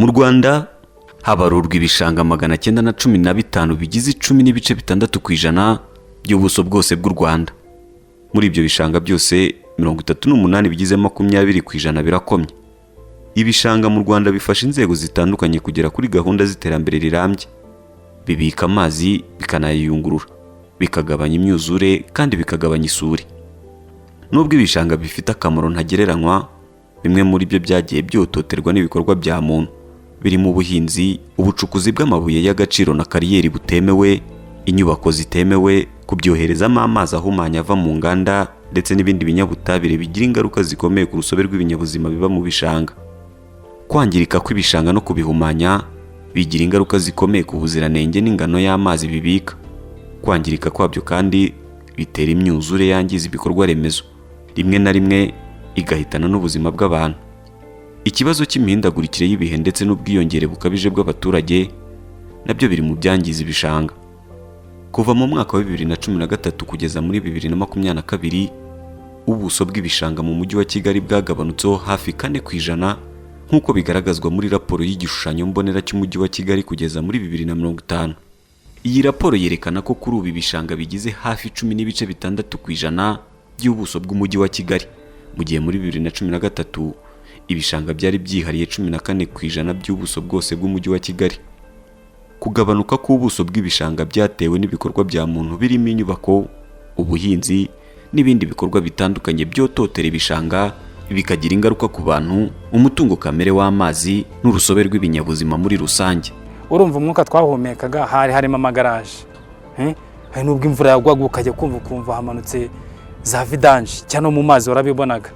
Mu Rwanda habarurwa ibishanga 915 bigize 10.6% by'ubuso bwose bw'u Rwanda. Muri ibyo bishanga byose 38 bigize 20% birakomye. Ibishanga mu Rwanda bifasha inzego zitandukanye kugera kuri gahunda z'iterambere rirambye. Bibika amazi bikanayiyungurura, bikagabanya imyuzure kandi bikagabanya isuri. Nubwo ibishanga bifite akamaro ntagereranywa, bimwe muri byo byagiye byototerwa n'ibikorwa bya muntu, biri mu buhinzi, ubucukuzi bw'amabuye y'agaciro na kariyeri butemewe, inyubako zitemewe, kubyoherezamo amazi ahumanya ava mu nganda ndetse n'ibindi binyabutabire bigira ingaruka zikomeye ku rusobe rw'ibinyabuzima biba mu bishanga. Kwangirika kw'ibishanga no kubihumanya bigira ingaruka zikomeye ku buziranenge n'ingano y'amazi bibika. Kwangirika kwabyo kandi bitera imyuzure yangiza ibikorwa remezo, rimwe na rimwe igahitana n'ubuzima bw'abantu. Ikibazo cy'imihindagurikire y'ibihe ndetse n'ubwiyongere bukabije bw'abaturage nabyo biri mu byangiza ibishanga. Kuva mu mwaka wa 2013 kugeza muri 2022, ubuso bw'ibishanga mu mujyi wa Kigali bwagabanutseho hafi 4% nk'uko bigaragazwa muri raporo y'igishushanyo mbonera cy'umujyi wa Kigali kugeza muri 2050. Iyi raporo yerekana ko kuri ubu ibishanga bigize hafi 10.6% by'ubuso bw'umujyi wa Kigali, mu gihe muri 2013 ibishanga byari byihariye 14% by'ubuso bwose bw'umujyi wa Kigali. Kugabanuka k'ubuso bw'ibishanga byatewe n'ibikorwa bya muntu birimo inyubako, ubuhinzi n'ibindi bikorwa bitandukanye byototera ibishanga, bikagira ingaruka ku bantu, umutungo kamere w'amazi n'urusobe rw'ibinyabuzima muri rusange. Urumva umwuka twahumekaga harimo amagaraje, hari nubwo imvura yagwaga ukajya kumva hamanutse za vidange cyane mu mazi warabibonaga.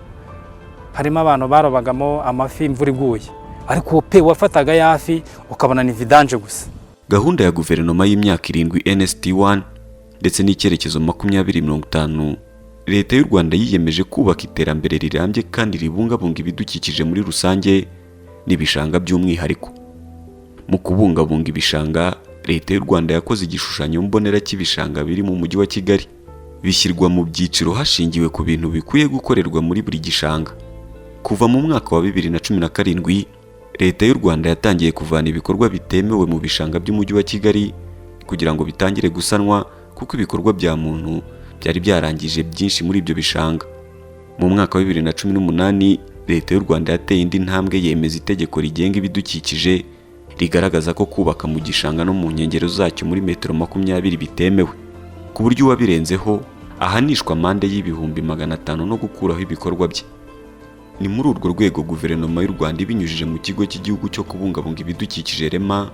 Harimo abantu barobagamo amafi imvura iguye, ariko pe wafataga yafi ukabona ni vidange gusa. Gahunda ya guverinoma y'imyaka 7 NST1 ndetse n'icyerekezo 2050, Leta y'u Rwanda yiyemeje kubaka iterambere rirambye kandi ribungabunga ibidukikije muri rusange n'ibishanga by'umwihariko. Mu kubungabunga ibishanga, Leta y'u Rwanda yakoze igishushanyo mbonera cy'ibishanga biri mu mujyi wa Kigali, bishyirwa mu byiciro hashingiwe ku bintu bikwiye gukorerwa muri buri gishanga. Kuva mu mwaka wa 2017, Leta y'u Rwanda yatangiye kuvana ibikorwa bitemewe mu bishanga by'umujyi wa Kigali kugira ngo bitangire gusanwa, kuko ibikorwa bya muntu byari byarangije byinshi muri ibyo bishanga. Mu mwaka wa 2018, Leta y'u Rwanda yateye indi ntambwe yemeza itegeko rigenga ibidukikije rigaragaza ko kubaka mu gishanga no mu nkengero zacyo muri metero 20 bitemewe, ku buryo uwabirenzeho ahanishwa amande y'ibihumbi 500 no gukuraho ibikorwa bye. Ni muri urwo rwego guverinoma y'u Rwanda ibinyujije mu kigo cy'igihugu cyo kubungabunga ibidukikije REMA,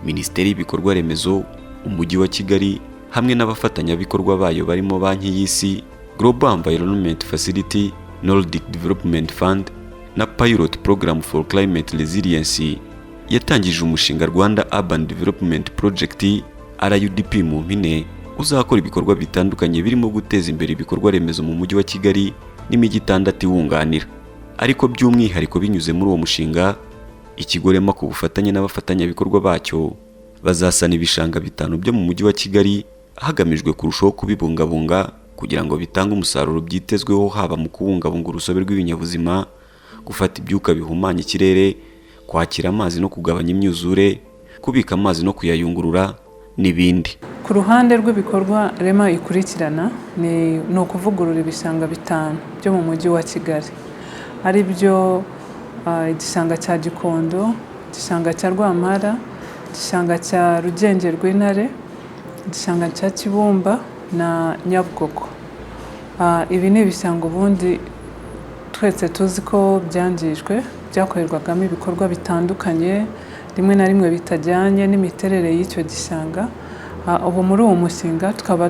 Minisiteri y'Ibikorwa Remezo, Umujyi wa Kigali hamwe n'abafatanyabikorwa bayo barimo Banki y'Isi, Global Environment Facility, Nordic Development Fund na Pilot Program for Climate Resilience, yatangije umushinga Rwanda Urban Development Project RUDP mu mpine, uzakora ibikorwa bitandukanye birimo guteza imbere ibikorwa remezo mu mujyi wa Kigali n'imijyi 6 iwunganira. Ariko by'umwihariko binyuze muri uwo mushinga, ikigo REMA ku bufatanye n'abafatanyabikorwa bacyo bazasana ibishanga 5 byo mu mujyi wa Kigali hagamijwe kurushaho kubibungabunga kugira ngo bitange umusaruro byitezweho, haba mu kubungabunga urusobe rw'ibinyabuzima, gufata ibyuka bihumanya ikirere, kwakira amazi no kugabanya imyuzure, kubika amazi no kuyayungurura n'ibindi. Ku ruhande rw'ibikorwa REMA ikurikirana ni ukuvugurura ibishanga 5 byo mu mujyi wa Kigali, ari byo igishanga cya Gikondo, igishanga cya Rwampara, igishanga cya Rugenge rw'Intare, igishanga cya Kibumba na Nyabugogo. Ibi ni ibishanga ubundi twese tuzi ko byangijwe, byakorerwagamo ibikorwa bitandukanye, rimwe na rimwe bitajyanye n'imiterere y'icyo gishanga. Ubu muri uwo mushinga tukaba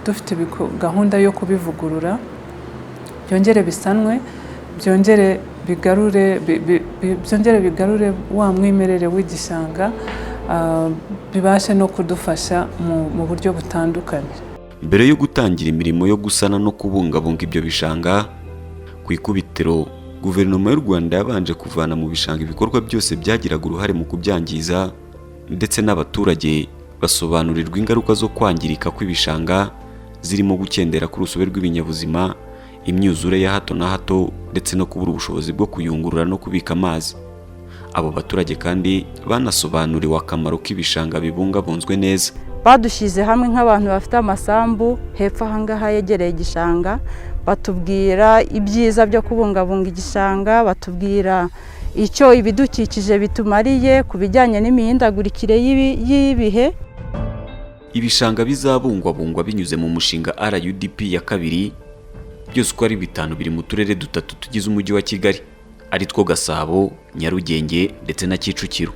dufite gahunda yo kubivugurura, byongere bisanwe, byongere bigarure wa mwimerere w'igishanga, bibashe no kudufasha mu buryo butandukanye. Mbere yo gutangira imirimo yo gusana no kubungabunga ibyo bishanga, ku ikubitiro guverinoma y'u Rwanda yabanje kuvana mu bishanga ibikorwa byose byagiraga uruhare mu kubyangiza, ndetse n'abaturage basobanurirwa ingaruka zo kwangirika kw'ibishanga zirimo gukendera ku rusobe rw'ibinyabuzima, imyuzure ya hato na hato ndetse no kubura ubushobozi bwo kuyungurura no kubika amazi. Abo baturage kandi banasobanuriwe akamaro k'ibishanga bibungabunzwe neza. Badushyize hamwe nk'abantu bafite amasambu hepfo ahangaha yegereye igishanga, batubwira ibyiza byo kubungabunga igishanga, batubwira icyo ibidukikije bitumariye ku bijyanye n'imihindagurikire y'ibihe. Ibishanga bizabungwabungwa binyuze mu mushinga RUDP ya kabiri, byose uko ari 5 biri mu turere 3 tugize umujyi wa Kigali, ari two Gasabo, Nyarugenge ndetse na Kicukiro.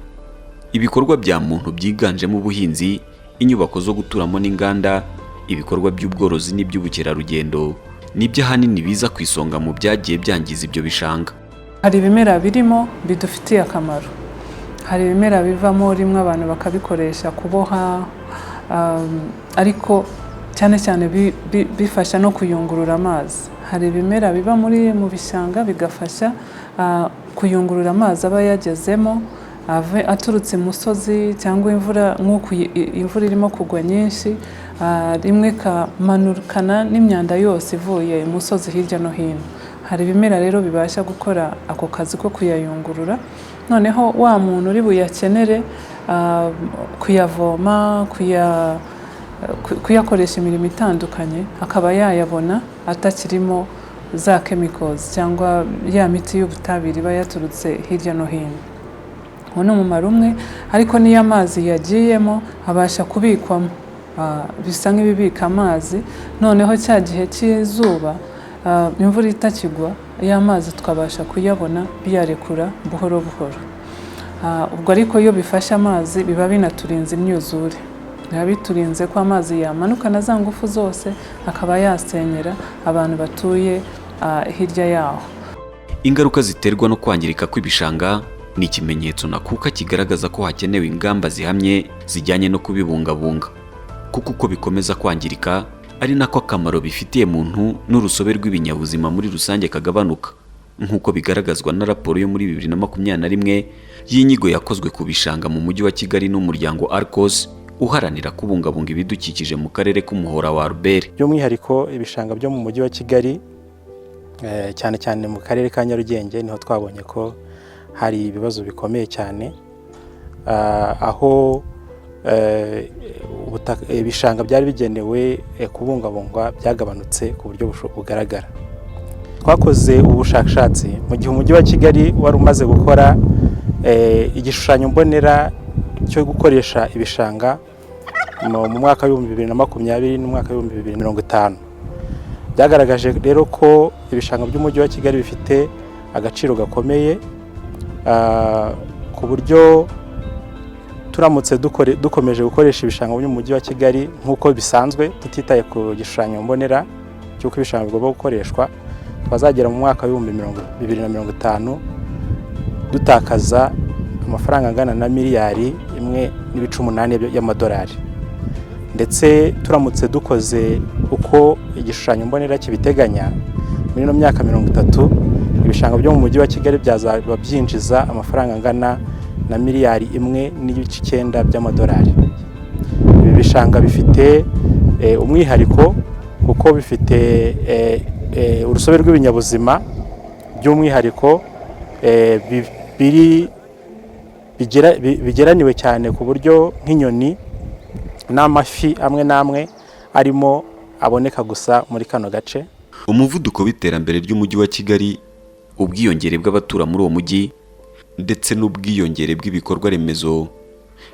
Ibikorwa bya muntu byiganjemo ubuhinzi, inyubako zo guturamo n'inganda, ibikorwa by'ubworozi n'iby'ubukerarugendo nibyo ahanini biza ku isonga mu byagiye byangiza ibyo bishanga. Hari ibimera birimo bidufitiye akamaro, hari ibimera bivamo rimwe abantu bakabikoresha kuboha, ariko cyane cyane bifasha no kuyungurura amazi. Hari ibimera biba mu bishanga bigafasha kuyungurura amazi aba yagezemo aturutse musozi, cyangwa imvura nk'uko imvura irimo kugwa nyinshi, rimwe kamanukana n'imyanda yose ivuye imusozi hirya no hino. Hari ibimera rero bibasha gukora ako kazi ko kuyayungurura, noneho wa muntu uri buyakenere kuyavoma, kuyakoresha imirimo itandukanye, akaba yayabona atakirimo za chemicals cyangwa ya miti y'ubutabire iba yaturutse hirya no hino. Uwo ni umumaro umwe, ariko n'iyo amazi yagiyemo abasha kubikwamo, bisa nk'ibibika amazi, noneho cya gihe cy'izuba imvura itakigwa, ya mazi tukabasha kuyabona biyarekura buhoro buhoro. Ubwo ariko iyo bifashe amazi biba binaturinze imyuzure, biba biturinze ko amazi yamanukana za ngufu zose akaba yasenyera abantu batuye hirya yaho. Ingaruka ziterwa no kwangirika kw'ibishanga ni ikimenyetso nakuka kigaragaza ko hakenewe ingamba zihamye zijyanye no kubibungabunga, kuko uko bikomeza kwangirika ari nako akamaro bifitiye muntu n'urusobe rw'ibinyabuzima muri rusange kagabanuka, nk'uko bigaragazwa na raporo yo muri 2021 y'inyigo yakozwe ku bishanga mu mujyi wa Kigali n'umuryango Arcos uharanira kubungabunga ibidukikije mu karere k'umuhora wa Mbere. By'umwihariko ibishanga byo mu mujyi wa Kigali, cyane cyane mu karere ka Nyarugenge, niho twabonye ko hari ibibazo bikomeye cyane, aho ibishanga byari bigenewe kubungabungwa byagabanutse ku buryo bugaragara. Twakoze ubushakashatsi mu gihe umujyi wa Kigali wari umaze gukora igishushanyo mbonera cyo gukoresha ibishanga mu mwaka wa 2020 n'umwaka wa 2050. Byagaragaje rero ko ibishanga by'umujyi wa Kigali bifite agaciro gakomeye, ku buryo turamutse dukomeje gukoresha ibishanga byo mu mujyi wa Kigali nk'uko bisanzwe, tutitaye ku gishushanyo mbonera cy'uko ibishanga bigomba gukoreshwa, twazagera mu mwaka wa 2050 dutakaza amafaranga angana na miliyari 1.8 y'amadolari. Ndetse turamutse dukoze uko igishushanyo mbonera kibiteganya, muri no myaka 30 ibishanga byo mu mujyi wa Kigali byazaba byinjiza amafaranga angana na miliyari 1.9 by'amadolari. Ibi bishanga bifite umwihariko kuko bifite urusobe rw'ibinyabuzima by'umwihariko bigeraniwe cyane ku buryo nk'inyoni n'amafi amwe n'amwe arimo aboneka gusa muri kano gace. Umuvuduko w'iterambere ry'umujyi wa Kigali, ubwiyongere bw'abatura muri uwo mujyi ndetse n'ubwiyongere bw'ibikorwa remezo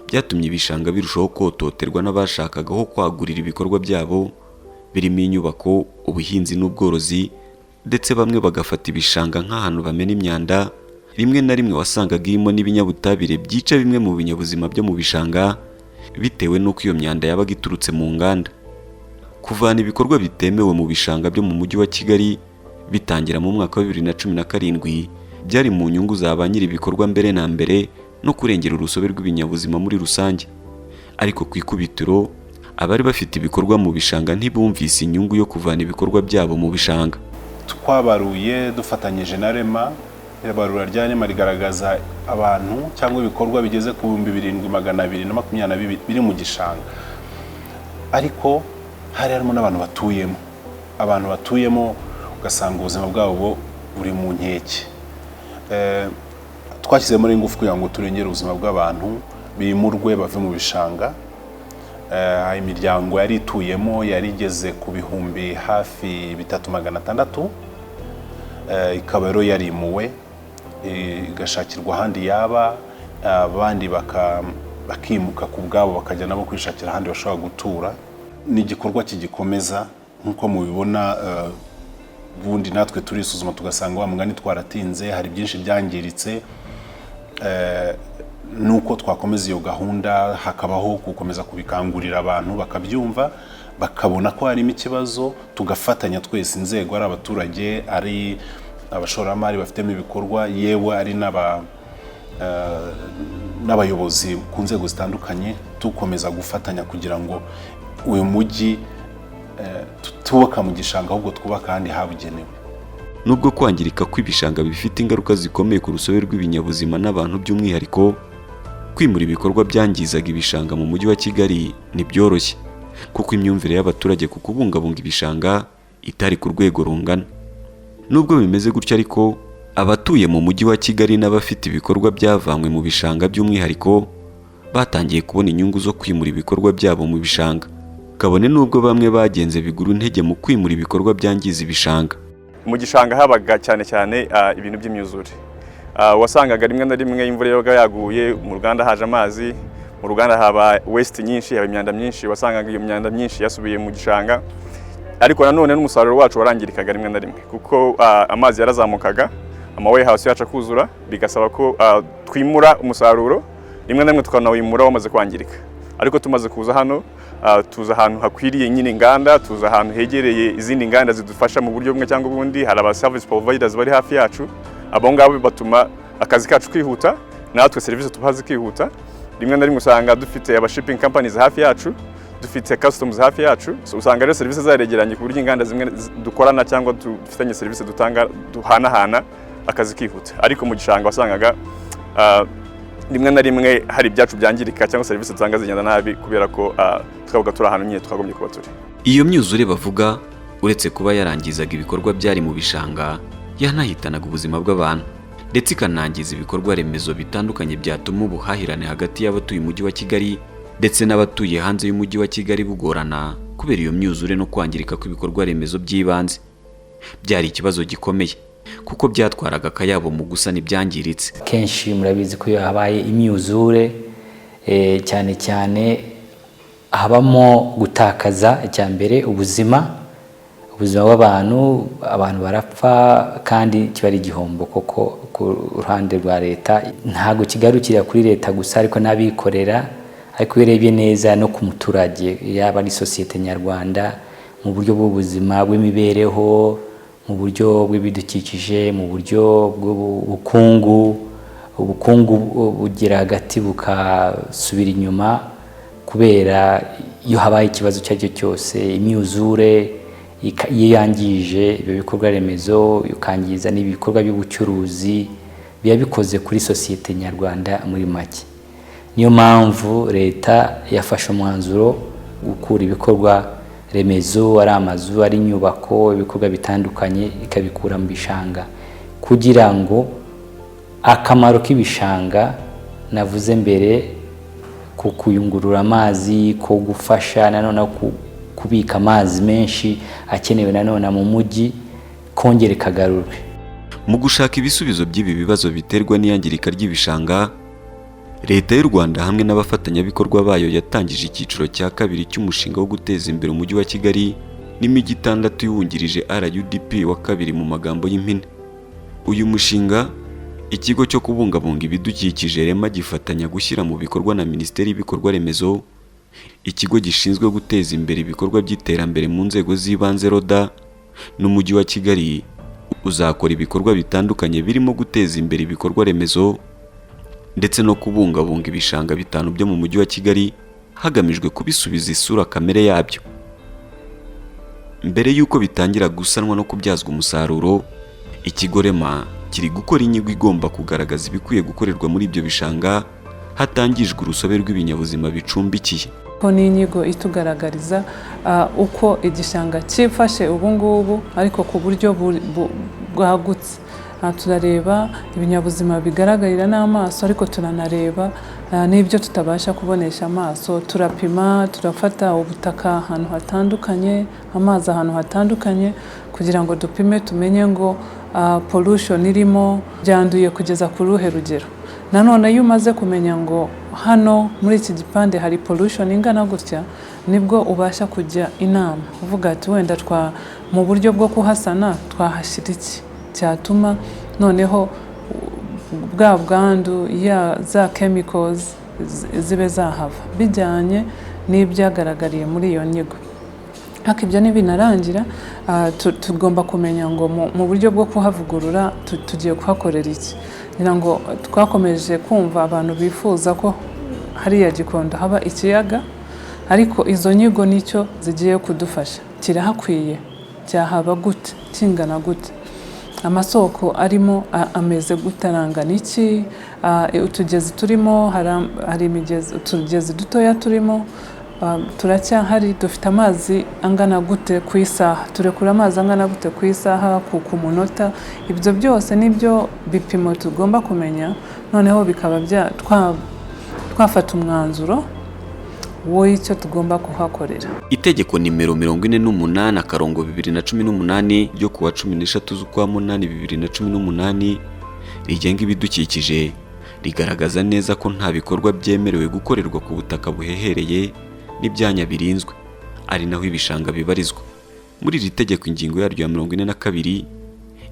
byatumye ibishanga birushaho kototerwa n'abashakagaho kwagurira ibikorwa byabo birimo inyubako, ubuhinzi n'ubworozi, ndetse bamwe bagafata ibishanga nk'ahantu bamena imyanda. Rimwe na rimwe wasangaga irimo n'ibinyabutabire byica bimwe mu binyabuzima byo mu bishanga bitewe n'uko iyo myanda yabaga iturutse mu nganda. Kuvana ibikorwa bitemewe mu bishanga byo mu mujyi wa Kigali bitangira mu mwaka wa 2017 byari mu nyungu za ba nyiri ibikorwa mbere na mbere no kurengera urusobe rw'ibinyabuzima muri rusange. Ariko ku ikubitiro abari bafite ibikorwa mu bishanga ntibumvise inyungu yo kuvana ibikorwa byabo mu bishanga. Twabaruye dufatanyije na Rema, ibarura rya Rema rigaragaza abantu cyangwa ibikorwa bigeze ku 7220 biri mu gishanga, ariko hari harimo n'abantu batuyemo ugasanga ubuzima bwabo buri mu nkeke. twashyizemo ingufu kugira ngo turengere ubuzima bw'abantu bimurwe bave mu bishanga. Imiryango yari ituyemo yari igeze ku bihumbi hafi 3600, ikaba rero yarimuwe igashakirwa ahandi yaba, abandi bakimuka ku bwabo bakajya nabo kwishakira ahandi bashobora gutura. Ni igikorwa kigikomeza nk'uko mubibona. Bundi natwe turisuzuma tugasanga wa mugani twaratinze, hari byinshi byangiritse, nuko twakomeza iyo gahunda hakabaho gukomeza kubikangurira abantu bakabyumva, bakabona ko harimo ikibazo, tugafatanya twese, inzego, ari abaturage, ari abashoramari bafitemo ibikorwa, yewe ari n'abayobozi ku nzego zitandukanye, tukomeza gufatanya kugira ngo uyu mujyi tutubaka mu gishanga ahubwo twubaka ahandi habugenewe. Nubwo kwangirika kw'ibishanga bifite ingaruka zikomeye ku rusobe rw'ibinyabuzima n'abantu by'umwihariko, kwimura ibikorwa byangizaga ibishanga mu mujyi wa Kigali ntibyoroshye, kuko imyumvire y'abaturage ku kubungabunga ibishanga itari ku rwego rungana. Nubwo bimeze gutyo ariko, abatuye mu mujyi wa Kigali n'abafite ibikorwa byavanywe mu bishanga by'umwihariko batangiye kubona inyungu zo kwimura ibikorwa byabo mu bishanga. Kabone nubwo bamwe bagenze biguru intege mu kwimura ibikorwa byangiza ibishanga. Mu gishanga habaga cyane cyane ibintu by'imyuzure. Wasangaga rimwe na rimwe imvura yoga yaguye, mu ruganda haje amazi, mu ruganda haba waste nyinshi, haba imyanda myinshi, wasangaga iyo myanda myinshi yasubiye mu gishanga. Ariko nanone n'umusaruro wacu warangirikaga rimwe na rimwe, kuko amazi yarazamukaga, warehouse yacu akuzura, bigasaba ko twimura umusaruro, rimwe na rimwe tukanawimura wamaze kwangirika. Ariko tumaze kuza hano, tuza ahantu hakwiriye nyine inganda, tuza ahantu hegereye izindi nganda zidufasha mu buryo bumwe cyangwa ubundi, hari aba service providers bari hafi yacu, abo ngabo batuma akazi kacu kwihuta, natwe serivisi tubaha zikihuta. Rimwe na rimwe usanga dufite aba shipping companies hafi yacu, dufite customs hafi yacu, so usanga rero serivisi zaregeranye ku buryo inganda zimwe dukorana cyangwa dufitanye serivisi dutanga duhanahana akazi kihuta. Ariko mu gishanga wasangaga rimwe na rimwe hari ibyacu byangirika cyangwa serivisi dutanga zigenda nabi kubera ko twavuga turi ahantu nyine twagombye kuba turi. Iyo myuzure bavuga uretse kuba yarangizaga ibikorwa byari mu bishanga, yanahitanaga ubuzima bw'abantu ndetse ikanangiza ibikorwa remezo bitandukanye byatuma ubuhahirane hagati y'abatuye umujyi wa Kigali ndetse n'abatuye hanze y'umujyi wa Kigali bugorana kubera iyo myuzure no kwangirika kw'ibikorwa remezo by'ibanze. Byari ikibazo gikomeye kuko byatwaraga akayabo mu gusana ibyangiritse. Kenshi murabizi ko habaye imyuzure, cyane cyane habamo gutakaza icyambere ubuzima bw'abantu, abantu barapfa kandi kiba ari igihombo koko ku ruhande rwa leta. Ntago kigarukira kuri leta gusa ariko n'abikorera, ariko urebye neza no ku muturage, yaba ari sosiyete nyarwanda mu buryo bw'ubuzima, bw'imibereho, mu buryo bw'ibidukikije, mu buryo bw'ubukungu. Ubukungu bugira hagati bukasubira inyuma kubera iyo habaye ikibazo cyacyo cyose, imyuzure iyo yangije ibyo bikorwa remezo, ukangiza n'ibikorwa by'ubucuruzi, biba bikoze kuri sosiyete nyarwanda muri make. Niyo mpamvu leta yafashe umwanzuro gukura ibikorwa remezo, ari amazu, ari inyubako, ibikorwa bitandukanye, ikabikura mu bishanga kugira ngo akamaro k'ibishanga navuze mbere, ku kuyungurura amazi, ko gufasha nanone kubika amazi menshi akenewe nanone mu mujyi, kongera kagarurwe. Mu gushaka ibisubizo by'ibi bibazo biterwa n'iyangirika ry'ibishanga, Leta y'u Rwanda hamwe n'abafatanyabikorwa bayo yatangije icyiciro cya kabiri cy'umushinga wo guteza imbere umujyi wa Kigali n'imijyi 6 y'uwungirije RUDP wa kabiri mu magambo y'impine. Uyu mushinga, ikigo cyo kubungabunga ibidukikije Rema gifatanya gushyira mu bikorwa na Minisiteri y'Ibikorwa Remezo, ikigo gishinzwe guteza imbere ibikorwa by'iterambere mu nzego z'ibanze RODA, n'umujyi wa Kigali uzakora ibikorwa bitandukanye birimo guteza imbere ibikorwa remezo ndetse no kubungabunga ibishanga 5 byo mu mujyi wa Kigali hagamijwe kubisubiza isura kamere yabyo. Mbere y'uko bitangira gusanwa no kubyazwa umusaruro, ikigo Rema kiri gukora inyigo igomba kugaragaza ibikwiye gukorerwa muri ibyo bishanga hatangijwe urusobe rw'ibinyabuzima bicumbikiye. Ko ni inyigo itugaragariza uko igishanga cyifashe ubu ngubu, ariko ku buryo bwagutse. turareba ibinyabuzima bigaragarira n'amaso, ariko turanareba n'ibyo tutabasha kubonesha amaso. Turapima, turafata ubutaka ahantu hatandukanye, amazi ahantu hatandukanye, kugira ngo dupime tumenye ngo pollution irimo byanduye kugeza ku ruhe rugero. Nanone iyo umaze kumenya ngo hano muri iki gipande hari pollution ingana gutya, nibwo ubasha kujya inama uvuga ati wenda mu buryo bwo kuhasana twahashyira iki cyatuma noneho bwa bwandu za chemicals zibe zahava bijyanye n'ibyagaragariye muri iyo nyigo. Ariko ibyo nibinarangira tugomba kumenya ngo mu buryo bwo kuhavugurura tugiye kuhakorera iki. Ngira ngo twakomeje kumva abantu bifuza ko hariya Gikondo haba ikiyaga, ariko izo nyigo nicyo zigiye kudufasha. Kirahakwiye, cyahaba gute, kingana gute, amasoko arimo ameze gutarangana iki, utugezi turimo hari imigezi, utugezi dutoya turimo turacyahari, dufite amazi angana gute ku isaha, turekura amazi angana gute ku isaha, ku munota. Ibyo byose nibyo bipimo tugomba kumenya, noneho bikaba twafata umwanzuro w'icyo tugomba kuhakorera. Itegeko nimero 48/2018 ryo kuwa 13 z'ukwa munani 2018 rigenga ibidukikije rigaragaza neza ko nta bikorwa byemerewe gukorerwa ku butaka buhehereye n'ibyanya birinzwe, ari naho ibishanga bibarizwa. Muri iri tegeko ingingo yaryo ya 42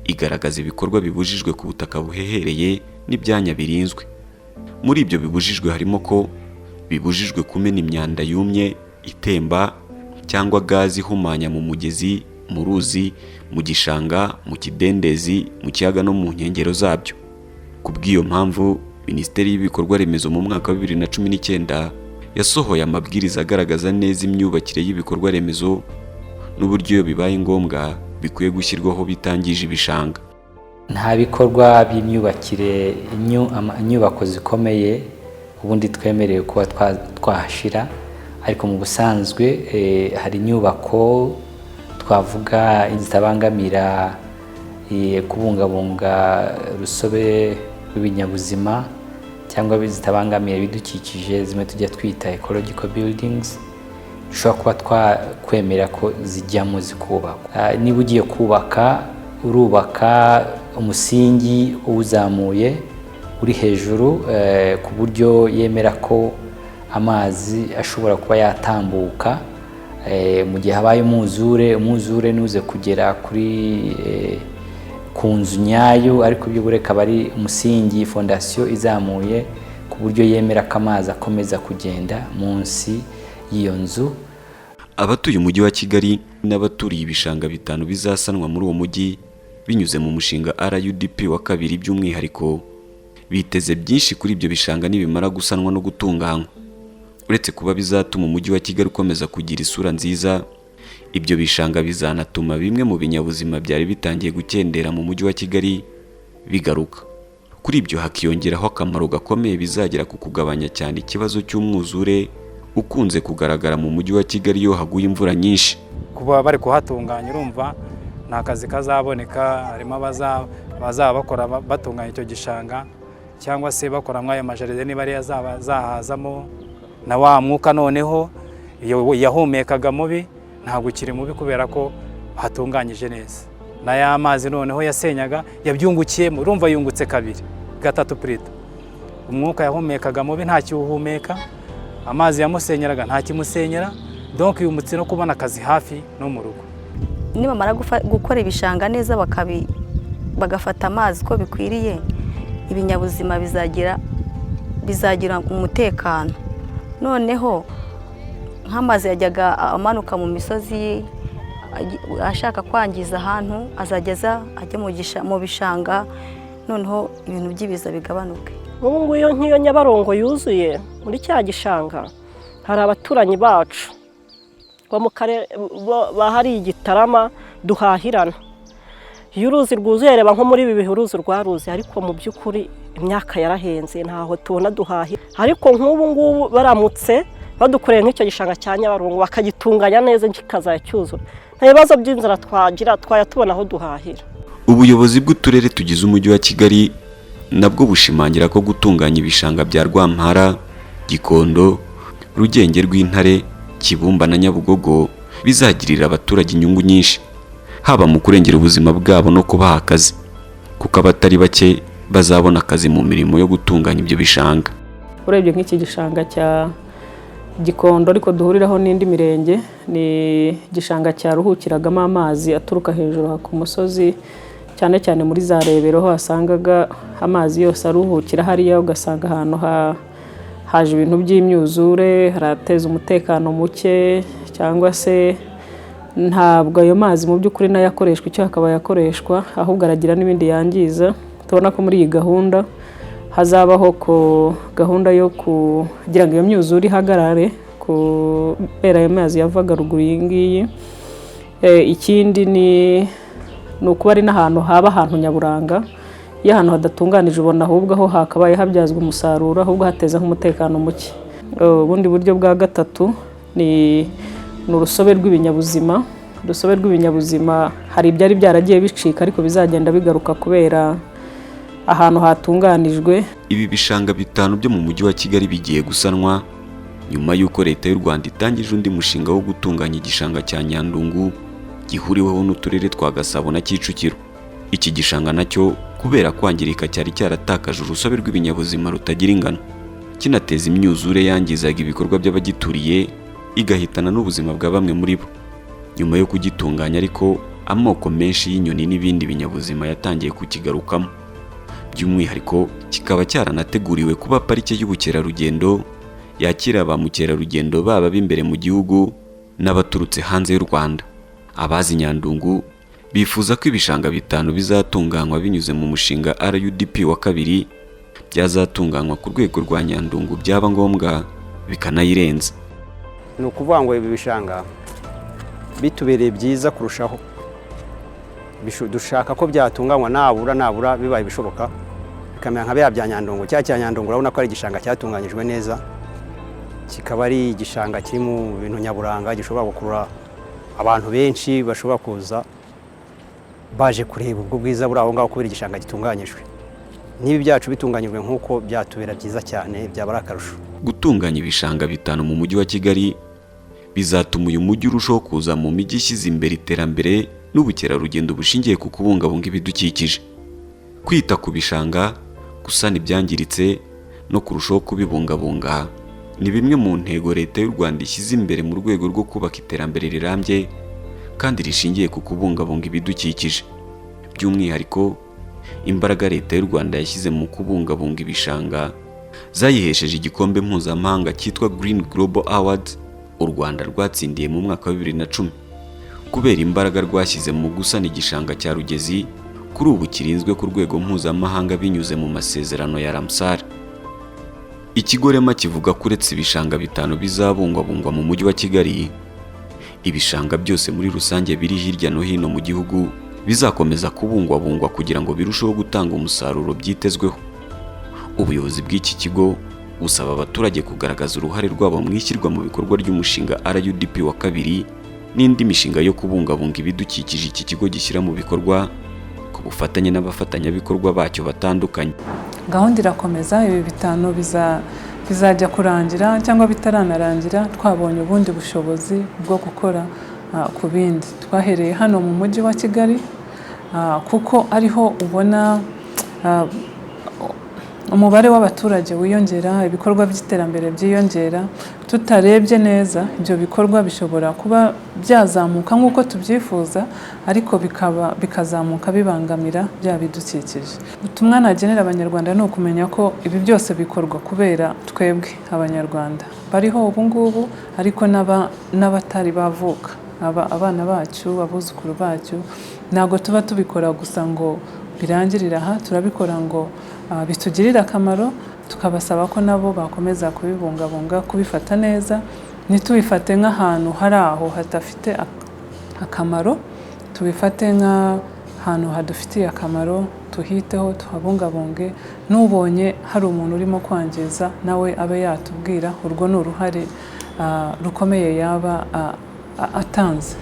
igaragaza ibikorwa bibujijwe ku butaka buhehereye n'ibyanya birinzwe. Muri ibyo bibujijwe harimo ko bibujijwe kumena imyanda yumye, itemba cyangwa gazi ihumanya mu mugezi, mu ruzi, mu gishanga, mu kidendezi, mu kiyaga no mu nkengero zabyo. Kubw'iyo mpamvu Minisiteri y'Ibikorwa Remezo mu mwaka wa 2019 yasohoye amabwiriza agaragaza neza imyubakire y'ibikorwa remezo n'uburyo iyo bibaye ngombwa bikwiye gushyirwaho bitangije ibishanga. Nta bikorwa by'imyubakire inyubako zikomeye ubundi twemerewe kuba twahashira, ariko mu busanzwe hari inyubako twavuga zitabangamira kubungabunga urusobe rw'ibinyabuzima cyangwa zitabangamira ibidukikije, zimwe tujya twita ecological buildings, dushobora kuba twakwemera ko zijyamo zikubakwa. Niba ugiye kubaka, urubaka umusingi uwuzamuye uri hejuru ku buryo yemera ko amazi ashobora kuba yatambuka mu gihe habaye umwuzure nuze kugera ku nzu nyayo, ariko ibyo bureka bari umusingi, fondasiyo izamuye ku buryo yemera ko amazi akomeza kugenda munsi y'iyo nzu. Abatuye umujyi wa Kigali n'abaturiye ibishanga 5 bizasanwa muri uwo mujyi binyuze mu mushinga RUDP wa 2 by'umwihariko biteze byinshi kuri ibyo bishanga nibimara gusanwa no gutunganywa. Uretse kuba bizatuma umujyi wa Kigali ukomeza kugira isura nziza, ibyo bishanga bizanatuma bimwe mu binyabuzima byari bitangiye gukendera mu mujyi wa Kigali bigaruka. Kuri ibyo hakiyongeraho akamaro gakomeye bizagira ku kugabanya cyane ikibazo cy'umwuzure ukunze kugaragara mu mujyi wa Kigali iyo haguye imvura nyinshi. Kuba bari kuhatunganya urumva nta kazi kazaboneka, harimo abazaba bakora batunganya icyo gishanga cyangwa se bakora mw'ayo majaride niba ari yazahazamo na wa mwuka, noneho yahumekaga mubi ntabwo ukiri mubi kubera ko hatunganyije neza. Na ya mazi noneho yasenyaga yabyungukiyemo, urumva yungutse 2 3 prito. Umwuka yahumekaga mubi nta kiwuhumeka, amazi yamusenyeraga nta kimusenyera, donc yumutse no kubona akazi hafi no mu rugo. Nibamara gukora ibishanga neza bagafata amazi ko bikwiriye, ibinyabuzima bizagira umutekano. Noneho nk'amazi yajyaga amanuka mu misozi ashaka kwangiza ahantu, azageza ajya mu bishanga, noneho ibintu by'ibiza bigabanuke. Ubu ngubu nk'iyo Nyabarongo yuzuye muri cya gishanga, hari abaturanyi bacu bo mu karere bahari Igitarama duhahirana. Iyo uruzi rwuzuye, reba nko muri ibi bihe uruzi rwaruzi, ariko mu by'ukuri imyaka yarahenze ntaho tubona duhahira. Ariko nk'ubu ngubu baramutse badukoreye nk'icyo gishanga cya Nyabarongo bakagitunganya neza kikazajya cyuzura, nta bibazo by'inzara twagira, twaya tubona aho duhahira. Ubuyobozi bw'uturere tugize umujyi wa Kigali nabwo bushimangira ko gutunganya ibishanga bya Rwampara, Gikondo, Rugenge rw'Intare, Kibumba na Nyabugogo bizagirira abaturage inyungu nyinshi, haba mu kurengera ubuzima bwabo no kubaha akazi, kuko abatari bake bazabona akazi mu mirimo yo gutunganya ibyo bishanga. Urebye nk'iki gishanga cya Gikondo ariko duhuriraho n'indi mirenge, ni igishanga cyaruhukiragamo amazi aturuka hejuru ku musozi, cyane cyane muri za Rebero ho wasangaga amazi yose aruhukira hariya, ugasanga ahantu haje ibintu by'imyuzure, harateza umutekano muke, cyangwa se ntabwo ayo mazi mu by'ukuri nayo akoreshwa icyo akaba yakoreshwa, ahubwo aragira n'ibindi yangiza. Tubona ko muri iyi gahunda hazabaho gahunda yo kugira ngo iyo myuzure ihagarare kubera ayo mazi yavaga ruguru iyi ngiyi. Ikindi ni ukuba ari n'ahantu haba ahantu nyaburanga. Iyo ahantu hadatunganije ubona ahubwo aho hakabaye habyazwa umusaruro, ahubwo hateza nk'umutekano muke. Ubundi buryo bwa gatatu ni urusobe rw'ibinyabuzima. Urusobe rw'ibinyabuzima hari ibyari byaragiye bicika ariko bizagenda bigaruka kubera ahantu hatunganijwe. Ibi bishanga 5 byo mu mujyi wa Kigali bigiye gusanwa nyuma y'uko leta y'u Rwanda itangije undi mushinga wo gutunganya igishanga cya Nyandungu gihuriweho n'uturere twa Gasabo na Kicukiro. Iki gishanga nacyo kubera kwangirika cyari cyaratakaje urusobe rw'ibinyabuzima rutagira ingano, kinateza imyuzure yangizaga ibikorwa by'abagituriye igahitana n'ubuzima bwa bamwe muri bo. Nyuma yo kugitunganya ariko amoko menshi y'inyoni n'ibindi binyabuzima yatangiye kukigarukamo, by'umwihariko kikaba cyaranateguriwe kuba parike y'ubukerarugendo yakira ba mukerarugendo baba b'imbere mu gihugu n'abaturutse hanze y'u Rwanda. Abazi Nyandungu bifuza ko ibishanga 5 bizatunganywa binyuze mu mushinga RUDP wa 2 byazatunganywa ku rwego rwa Nyandungu, byaba ngombwa bikanayirenza. Ni ukuvuga ngo ibi bishanga bitubereye byiza kurushaho. Dushaka ko byatunganywa nabura bibaye bishoboka bikamera nka bya Nyandungu. Cya Nyandungu urabona ko ari igishanga cyatunganyijwe neza, kikaba ari igishanga kiri mu bintu nyaburanga gishobora gukurura abantu benshi bashobora kuza baje kureba ubwo bwiza buri aho ngaho kubera igishanga gitunganyijwe. Nibi byacu bitunganyijwe nk'uko byatubera byiza cyane, byaba ari akarusho. Gutunganya ibishanga 5 mu mujyi wa Kigali bizatuma uyu mujyi urushaho kuza mu mijyi ishyize imbere iterambere n'ubukerarugendo bushingiye ku kubungabunga ibidukikije. Kwita ku bishanga, gusana ibyangiritse no kurushaho kubibungabunga ni bimwe mu ntego leta y'u Rwanda ishyize imbere mu rwego rwo kubaka iterambere rirambye kandi rishingiye ku kubungabunga ibidukikije. By'umwihariko imbaraga leta y'u Rwanda yashyize mu kubungabunga ibishanga zayihesheje igikombe mpuzamahanga cyitwa Green Global Awards u Rwanda rwatsindiye mu mwaka wa 2010 kubera imbaraga rwashyize mu gusana igishanga cya Rugezi, kuri ubu kirinzwe ku rwego mpuzamahanga binyuze mu masezerano ya Ramsar. Ikigo Rema kivuga ko uretse ibishanga 5 bizabungwabungwa mu mujyi wa Kigali, ibishanga byose muri rusange biri hirya no hino mu gihugu bizakomeza kubungwabungwa kugira ngo birusheho gutanga umusaruro byitezweho. Ubuyobozi bw'iki kigo busaba abaturage kugaragaza uruhare rwabo mu ishyirwa mu bikorwa ry'umushinga RUDP wa 2 n'indi mishinga yo kubungabunga ibidukikije iki kigo gishyira mu bikorwa ku bufatanye n'abafatanyabikorwa bacyo batandukanye. Gahunda irakomeza, ibi 5 bizajya kurangira cyangwa bitaranarangira twabonye ubundi bushobozi bwo gukora ku bindi. Twahereye hano mu mujyi wa Kigali kuko ariho ubona umubare w'abaturage wiyongera, ibikorwa by'iterambere byiyongera. Tutarebye neza ibyo bikorwa bishobora kuba byazamuka nk'uko tubyifuza, ariko bikazamuka bibangamira bya bidukikije. Ubutumwa nagenera abanyarwanda ni ukumenya ko ibi byose bikorwa kubera twebwe abanyarwanda bariho ubu ngubu, ariko n'abatari bavuka, abana bacu, abuzukuru bacu. Ntabwo tuba tubikora gusa ngo birangirira aha, turabikora ngo bitugirira akamaro, tukabasaba ko nabo bakomeza kubibungabunga, kubifata neza. Ntitubifate nk'ahantu hari aho hadafite akamaro, tubifate nk'ahantu hadufitiye akamaro, tuhiteho, tuhabungabunge. N'ubonye hari umuntu urimo kwangiza nawe abe yatubwira, urwo ni uruhare rukomeye yaba atanze.